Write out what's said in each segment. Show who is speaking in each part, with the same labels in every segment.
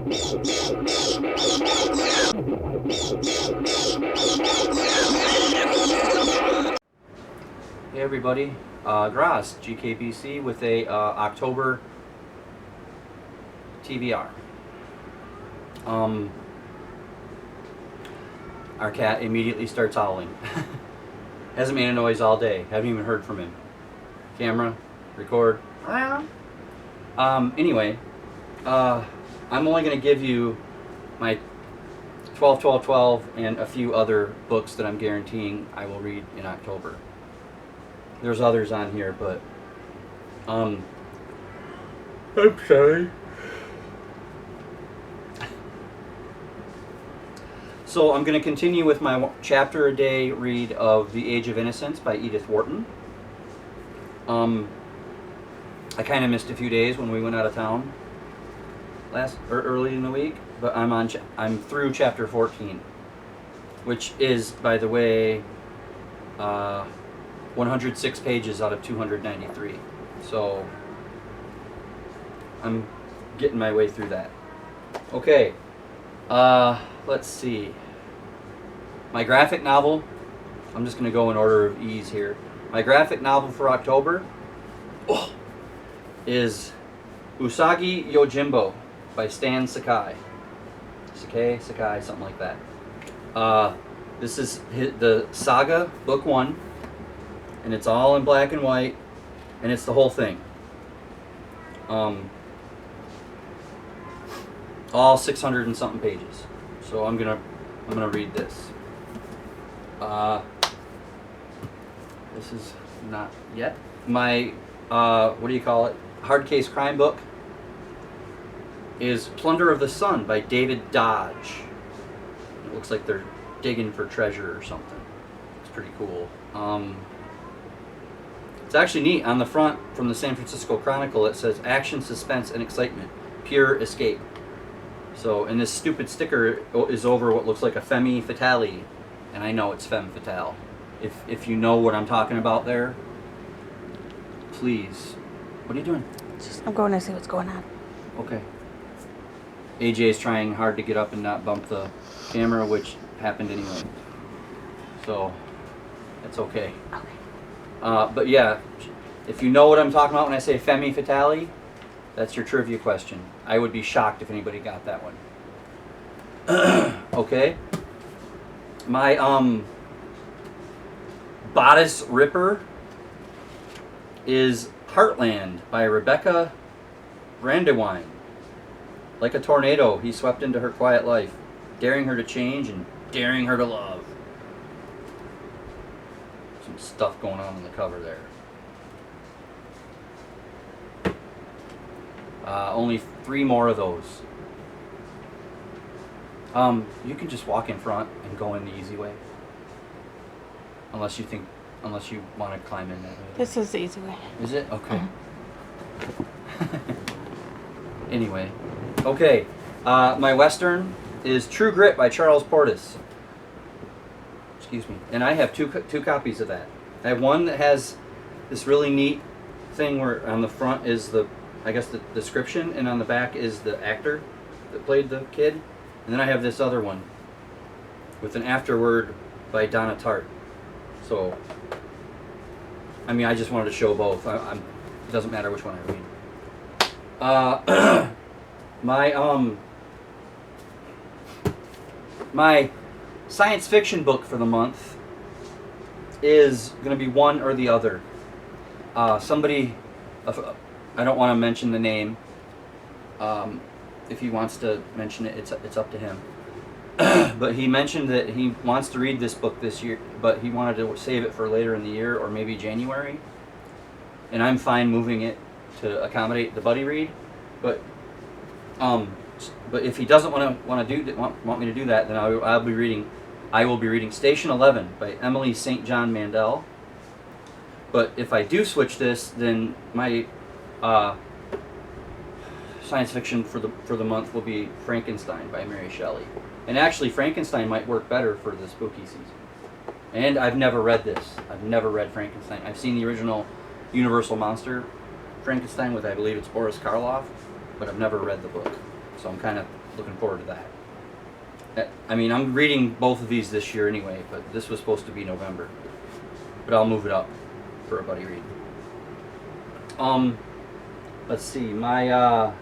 Speaker 1: Hey everybody, Gras, GKBC with a October TBR. Our cat immediately starts howling. Hasn't made a noise all day. Haven't even heard from him. Camera, record. Anyway, I'm only going to give you my 12, 12, 12 and a few other books that I'm guaranteeing I will read in October. There's others on here, but I'm sorry. So I'm going to continue with my chapter a day read of The Age of Innocence by Edith Wharton. I kind of missed a few days when we went out of town early in the week, but I'm through chapter 14, which is, by the way, 106 pages out of 293. So I'm getting my way through that. Okay, let's see. My graphic novel, I'm just going to go in order of ease here. My graphic novel for October is Usagi Yojimbo by Stan Sakai. Sakai, something like that. This is the Saga, book 1, and it's all in black and white, and it's the whole thing. All 600 and something pages. So I'm gonna read this. This is not yet my what do you call it? Hard case crime book is Plunder of the Sun by David Dodge. It looks like they're digging for treasure or something. It's pretty cool. It's actually neat. On the front, from the San Francisco Chronicle, it says action, suspense, and excitement. Pure escape. So, and this stupid sticker is over what looks like a femme fatale. And I know it's femme fatale. If you know what I'm talking about there, please. What are you doing?
Speaker 2: I'm going to see what's going on.
Speaker 1: Okay. AJ's trying hard to get up and not bump the camera, which happened anyway. So, it's okay.
Speaker 2: Okay.
Speaker 1: But yeah, if you know what I'm talking about when I say femme fatale, that's your trivia question. I would be shocked if anybody got that one. Okay. My bodice ripper is Heartland by Rebecca Brandywine. Like a tornado, he swept into her quiet life, daring her to change and daring her to love. Some stuff going on in the cover there. Only 3 more of those. You can just walk in front and go in the easy way. Unless you want to climb in that way.
Speaker 2: This is the easy way.
Speaker 1: Is it? Okay. Anyway. Okay. My Western is True Grit by Charles Portis. Excuse me. And I have two copies of that. I have one that has this really neat thing where on the front is the description, and on the back is the actor that played the kid. And then I have this other one with an afterword by Donna Tartt. So, I mean, I just wanted to show both. It doesn't matter which one I read. My science fiction book for the month is going to be one or the other. Somebody, I don't want to mention the name. If he wants to mention it, it's up to him. But he mentioned that he wants to read this book this year, but he wanted to save it for later in the year or maybe January. And I'm fine moving it to accommodate the buddy read, but if he doesn't want me to do that, then I will be reading Station 11 by Emily St. John Mandel. But if I do switch this, then my science fiction for the month will be Frankenstein by Mary Shelley. And actually, Frankenstein might work better for the spooky season. And I've never read this. I've never read Frankenstein. I've seen the original Universal Monster Frankenstein with, I believe it's Boris Karloff, but I've never read the book. So I'm kind of looking forward to that. I mean, I'm reading both of these this year anyway, but this was supposed to be November. But I'll move it up for a buddy read. Let's see. My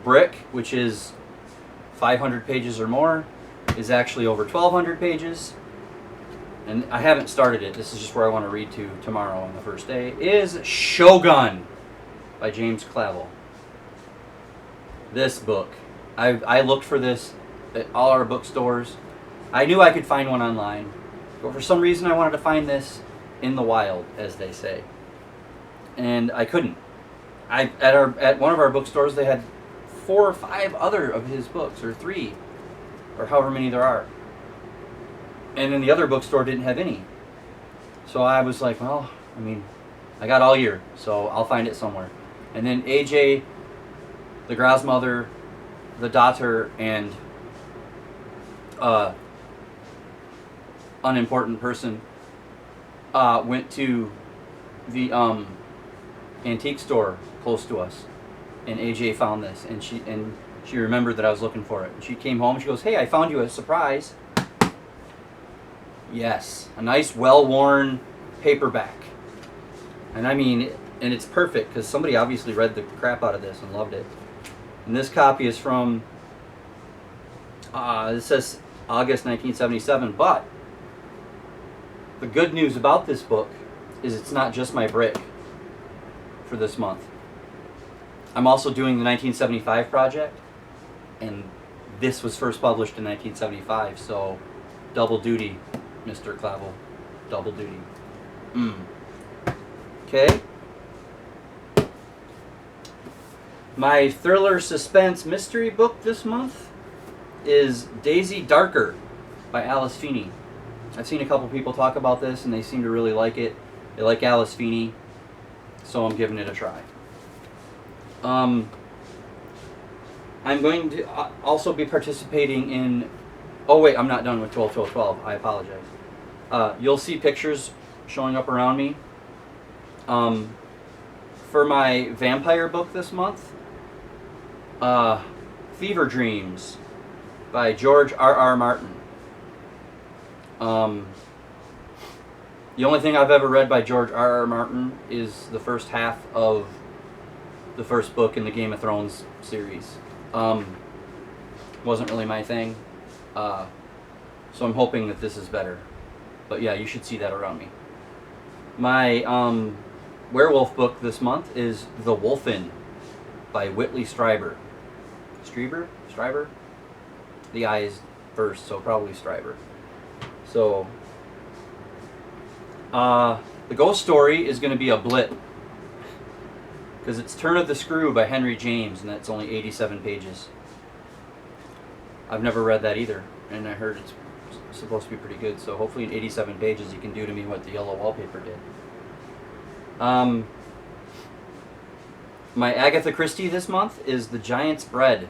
Speaker 1: brick, which is 500 pages or more, is actually over 1,200 pages. And I haven't started it. This is just where I want to read to tomorrow on the first day. Is Shogun by James Clavell. This book. I looked for this at all our bookstores. I knew I could find one online, but for some reason I wanted to find this in the wild, as they say, and I couldn't. At one of our bookstores they had 4 or 5 other of his books, or 3, or however many there are, and then the other bookstore didn't have any. So I was like, well, I mean, I got all year, so I'll find it somewhere. And then AJ, the grandmother, the daughter, and unimportant person went to the antique store close to us, and AJ found this, and she remembered that I was looking for it. And she came home. She goes, "Hey, I found you a surprise." Yes, a nice, well-worn paperback, and I mean, and it's perfect because somebody obviously read the crap out of this and loved it. And this copy is from, it says August 1977, but the good news about this book is it's not just my brick for this month. I'm also doing the 1975 project, and this was first published in 1975, so double duty, Mr. Clavell, double duty. Okay. My thriller suspense mystery book this month is Daisy Darker by Alice Feeney. I've seen a couple people talk about this and they seem to really like it. They like Alice Feeney, so I'm giving it a try. I'm going to also be participating in... Oh wait, I'm not done with 12-12-12. I apologize. You'll see pictures showing up around me. For my vampire book this month, Fever Dreams by George R.R. Martin. The only thing I've ever read by George R.R. Martin is the first half of the first book in the Game of Thrones series. Wasn't really my thing. So I'm hoping that this is better. But yeah, you should see that around me. My werewolf book this month is The Wolfen by Whitley Strieber. Strieber? The I is first, so probably Strieber. So, the ghost story is going to be a blip, because it's Turn of the Screw by Henry James, and that's only 87 pages. I've never read that either, and I heard it's supposed to be pretty good, so hopefully in 87 pages you can do to me what the yellow wallpaper did. My Agatha Christie this month is The Giant's Bread.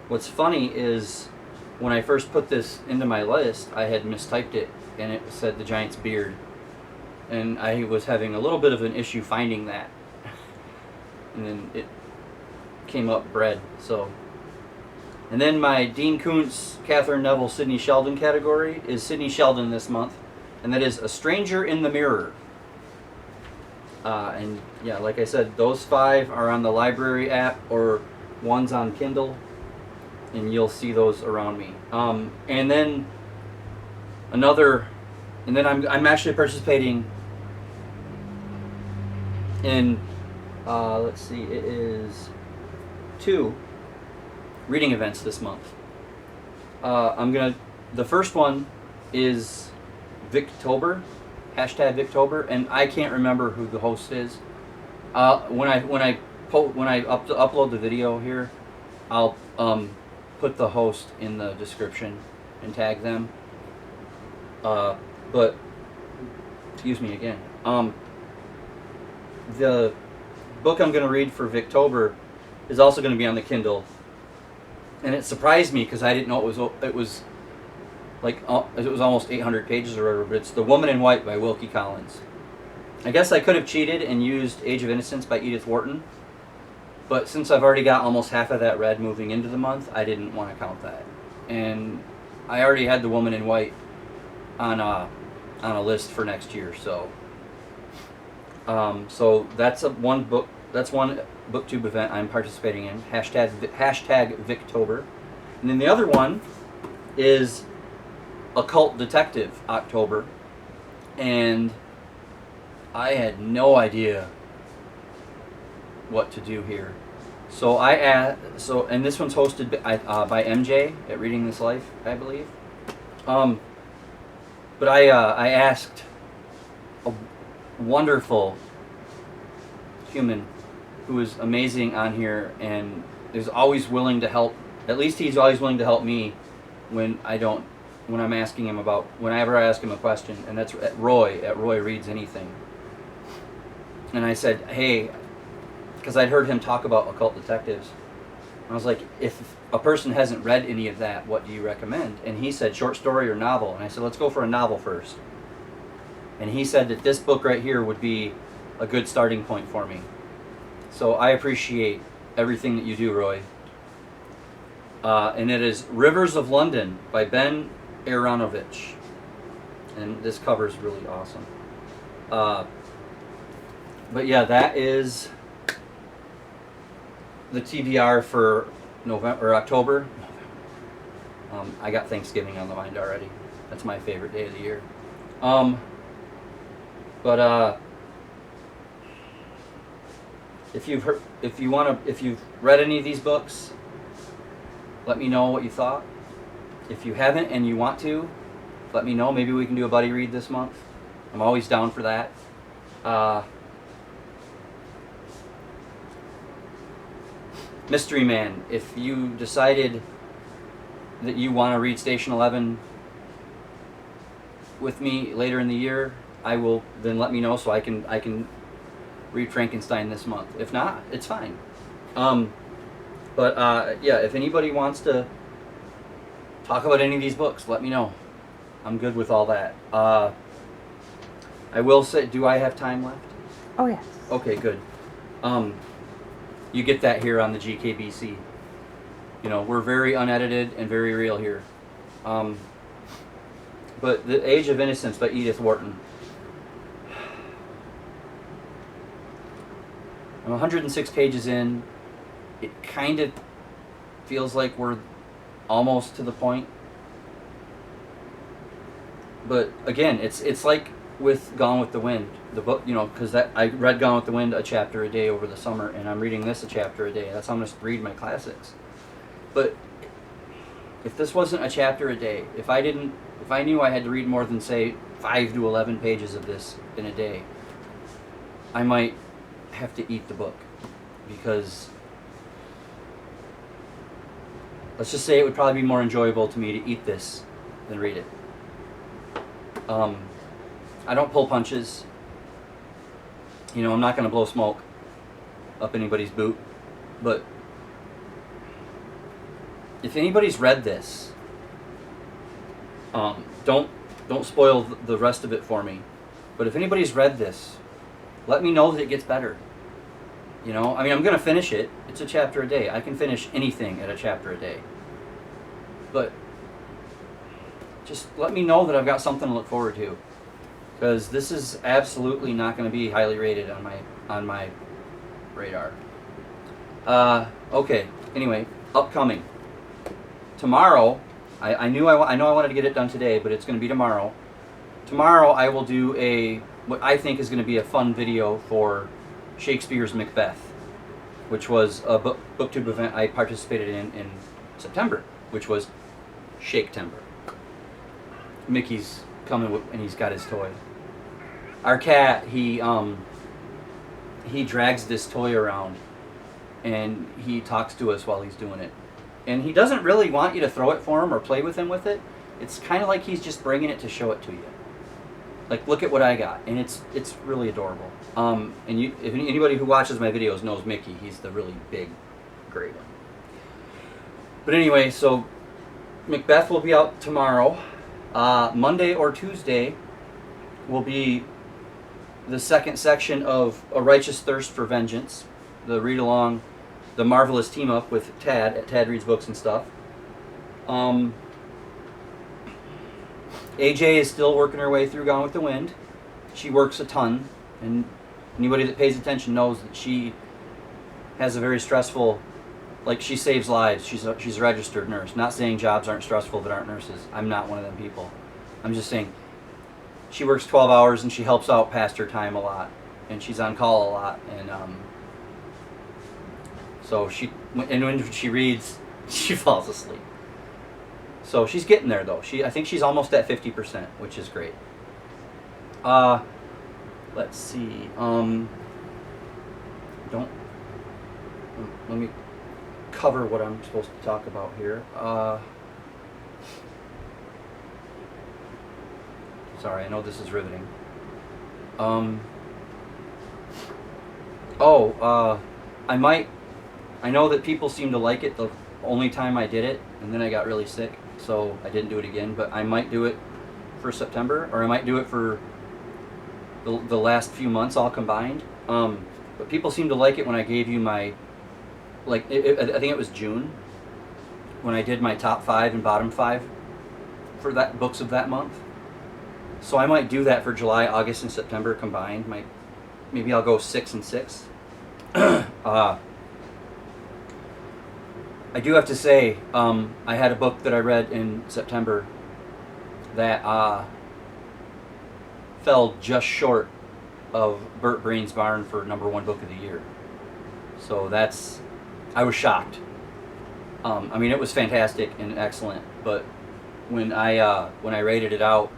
Speaker 1: What's funny is when I first put this into my list, I had mistyped it and it said The Giant's Beard. And I was having a little bit of an issue finding that. And then it came up bread, so. And then my Dean Koontz, Catherine Neville, Sidney Sheldon category is Sidney Sheldon this month. And that is A Stranger in the Mirror. And yeah, like I said, those 5 are on the library app or one's on Kindle, and you'll see those around me. And then I'm actually participating in let's see, it is 2 reading events this month. The first one is Victober. Hashtag Victober, and I can't remember who the host is. When I upload the video here, I'll put the host in the description and tag them. But excuse me again. The book I'm going to read for Victober is also going to be on the Kindle, and it surprised me because I didn't know it was like it was almost 800 pages or whatever, but it's The Woman in White by Wilkie Collins. I guess I could have cheated and used Age of Innocence by Edith Wharton, But since I've already got almost half of that read moving into the month, I didn't want to count that. And I already had The Woman in White on a list for next year, so so that's one book. That's one booktube event I'm participating in. Hashtag Victober. And then the other one is Occult Detective October, and I had no idea what to do here. So and this one's hosted by MJ at Reading This Life, I believe. But I asked a wonderful human who is amazing on here and is always willing to help. At least he's always willing to help me when I'm asking him about, whenever I ask him a question, and that's at Roy Reads Anything. And I said, hey, because I'd heard him talk about occult detectives. I was like, if a person hasn't read any of that, what do you recommend? And he said, short story or novel. And I said, let's go for a novel first. And he said that this book right here would be a good starting point for me. So I appreciate everything that you do, Roy. And it is Rivers of London by Ben Aronovich. And this cover is really awesome. But yeah, that is the TBR for November or October. I got Thanksgiving on the mind already. That's my favorite day of the year. If you've read any of these books, let me know what you thought. If you haven't and you want to, let me know. Maybe we can do a buddy read this month. I'm always down for that. Mystery Man, if you decided that you want to read Station 11 with me later in the year, then let me know so I can read Frankenstein this month. If not, it's fine. Yeah, if anybody wants to talk about any of these books, let me know. I'm good with all that. I will say, do I have time left?
Speaker 2: Oh, yes.
Speaker 1: Okay, good. You get that here on the GKBC. You know, we're very unedited and very real here. But The Age of Innocence by Edith Wharton. I'm 106 pages in. It kind of feels like we're almost to the point. But again, it's like with Gone with the Wind, the book, you know, because I read Gone with the Wind a chapter a day over the summer, and I'm reading this a chapter a day. That's how I'm going to read my classics. But if this wasn't a chapter a day, if I knew I had to read more than, say, 5 to 11 pages of this in a day, I might have to eat the book, because let's just say it would probably be more enjoyable to me to eat this than read it. I don't pull punches. You know, I'm not going to blow smoke up anybody's boot. But if anybody's read this, don't spoil the rest of it for me. But if anybody's read this, let me know that it gets better. You know, I mean, I'm going to finish it. It's a chapter a day. I can finish anything at a chapter a day. But just let me know that I've got something to look forward to, because this is absolutely not going to be highly rated on my radar. Okay. Anyway, upcoming tomorrow. I know I wanted to get it done today, but it's going to be tomorrow. Tomorrow I will do what I think is going to be a fun video for Shakespeare's Macbeth, which was a booktube event I participated in September, which was Shake-tember. Mickey's coming and he's got his toy. Our cat, he drags this toy around and he talks to us while he's doing it. And he doesn't really want you to throw it for him or play with him with it. It's kind of like he's just bringing it to show it to you. Like, look at what I got. And it's really adorable. And if anybody who watches my videos knows Mickey, he's the really big, gray one. But anyway, so Macbeth will be out tomorrow. Monday or Tuesday will be the second section of A Righteous Thirst for Vengeance, the read-along the Marvelous team up with Tad at Tad Reads Books and stuff. AJ is still working her way through Gone with the Wind. She works a ton, and anybody that pays attention knows that she has a very stressful, like, she saves lives. She's a registered nurse. Not saying jobs aren't stressful that aren't nurses. I'm not one of them people. I'm just saying she works 12 hours and she helps out past her time a lot, and she's on call a lot, and so when she reads, she falls asleep. So she's getting there though. I think she's almost at 50%, which is great. Let's see. Let me cover what I'm supposed to talk about here. Sorry, I know this is riveting. I know that people seem to like it the only time I did it, and then I got really sick, so I didn't do it again, but I might do it for September, or I might do it for the last few months all combined. But people seem to like it when I gave you my, like, I think it was June, when I did my top 5 and bottom 5 for that books of that month. So I might do that for July, August, and September combined. Maybe I'll go 6 and 6. I do have to say, I had a book that I read in September that fell just short of Burt Brain's Barn for #1 book of the year. So I was shocked. I mean, it was fantastic and excellent, but when I rated it out,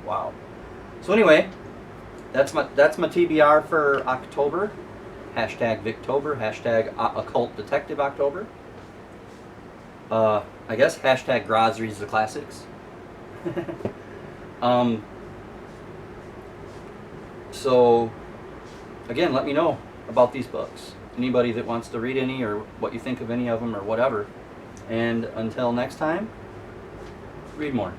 Speaker 1: wow. So anyway, that's my TBR for October. #Victober, Occult Detective October. I guess #Graz reads the classics. So again, let me know about these books. Anybody that wants to read any, or what you think of any of them, or whatever. And until next time, read more.